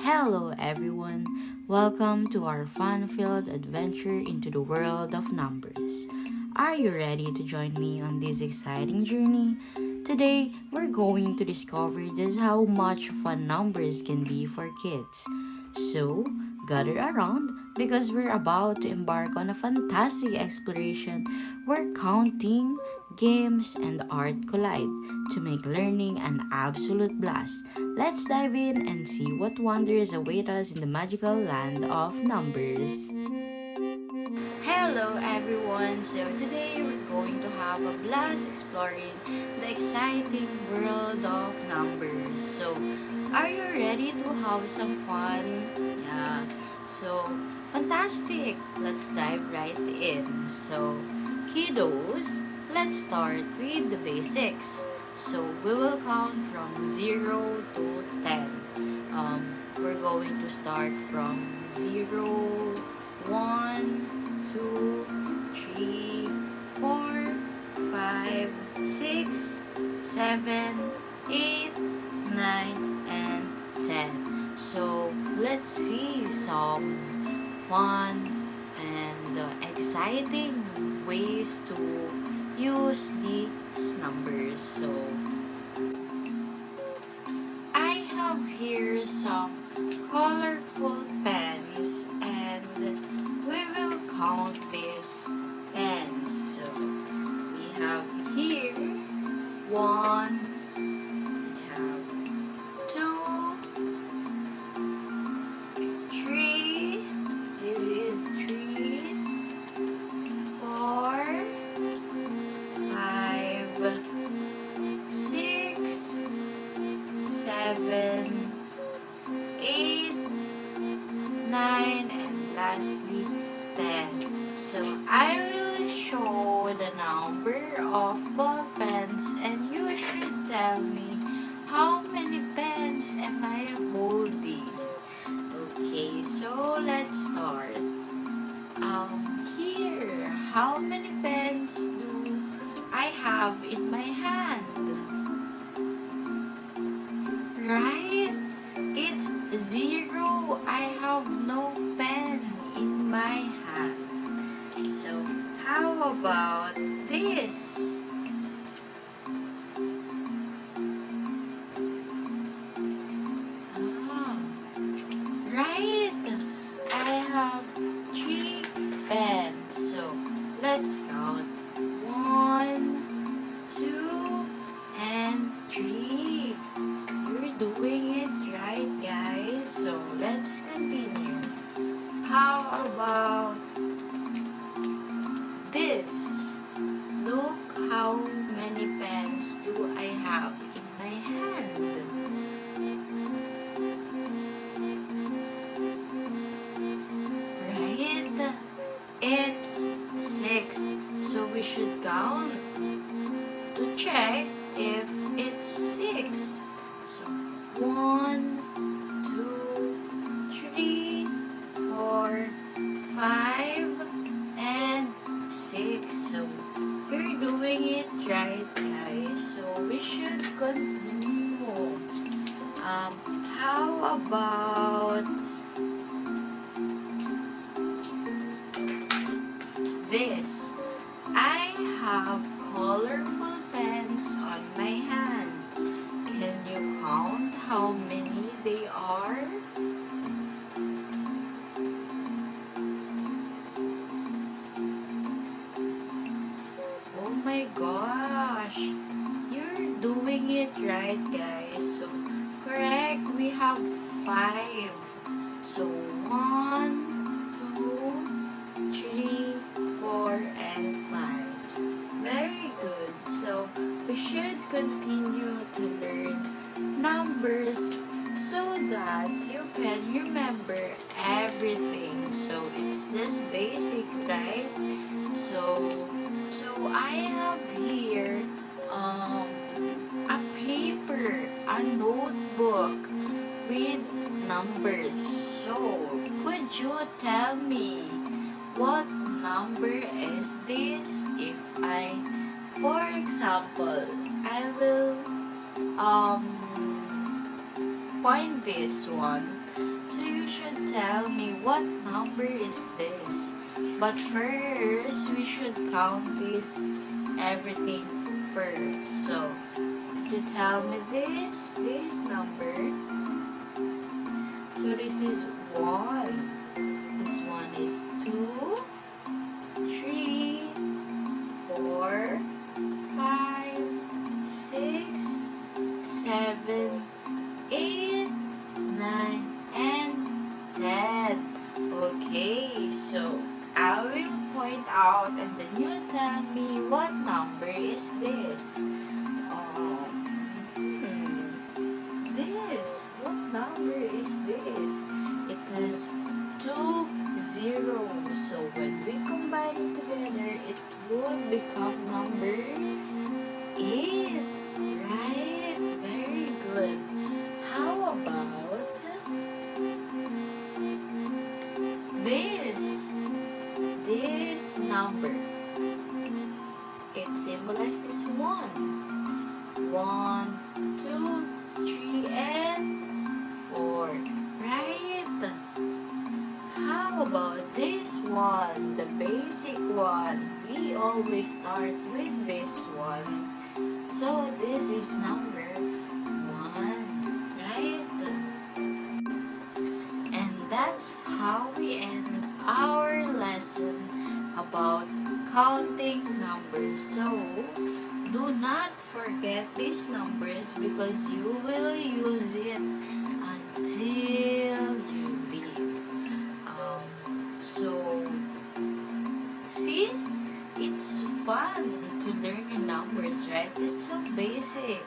Hello, everyone. Welcome to our fun filled adventure into the world of numbers. Are you ready to join me on this exciting journey? Today, we're going to discover just how much fun numbers can be for kids. So, gather around because we're about to embark on a fantastic exploration where counting, games, and art collide to make learning an absolute blast. Let's dive in and see what wonders await us in the magical land of numbers. Hello everyone! So today we're going to have a blast exploring the exciting world of numbers. So are you ready to have some fun? Yeah. So fantastic! Let's dive right in. So kiddos, let's start with the basics. So we will count from 0 to 10. We're going to start from 0, 1, 2, 3, 4, 5, 6, 7, 8, 9, and 10. So let's see some fun and exciting ways to use these numbers. So I have here some colorful pens and we will count these pens. So we have here one, we have two, three, this is three, four, five, six, seven, eight, nine, and lastly 10. So I will show the number of ball pens and you should tell me how many pens am I holding. Okay, so let's start. Here, how many pens do I have in my hand? Right? It's 0. I have no pen in my hand. So, how about this? Ah, right. I have 3 pens. So, let's count. 1, 2, and 3. We're doing it right, guys. So, let's continue. How about this? Look how many pens do I have in my hand. Right? It's 6. So we should count to check if it's 6. So 1, 2, 3, 4, 5, and 6. So we're doing it right, guys. So we should continue. How about this? I have colorful pens on my hand. Can you count how many they are? Oh my gosh! You're doing it right, guys. So, correct, we have 5. So, 1, 2, 3, 4, and 5. Very good. So, we should continue to learn numbers so that you can remember everything. So, it's just basic, right? So I have here a paper, a notebook with numbers. So, could you tell me what number is this? If for example, I will point this one So you should tell me what number is this. But first, we should count this everything first. So, to tell me this number. So this is 1. This one is 2, 3, 4, 5, 6, 7, 8, 9, and 10. Okay, so I will point out and then you tell me what number is this. This. What number is this? It has 2 zeros. So when we combine it together, it would become number 8. Right? Very good. How about this? This number. It symbolizes 1. 1, 2, 3, and 4. Right? How about this one? The basic one. We always start with this one. So this is number 1. Right? And that's how we end our lesson about counting numbers. So, do not forget these numbers because you will use it until you leave. So, see? It's fun to learn the numbers, right? It's so basic.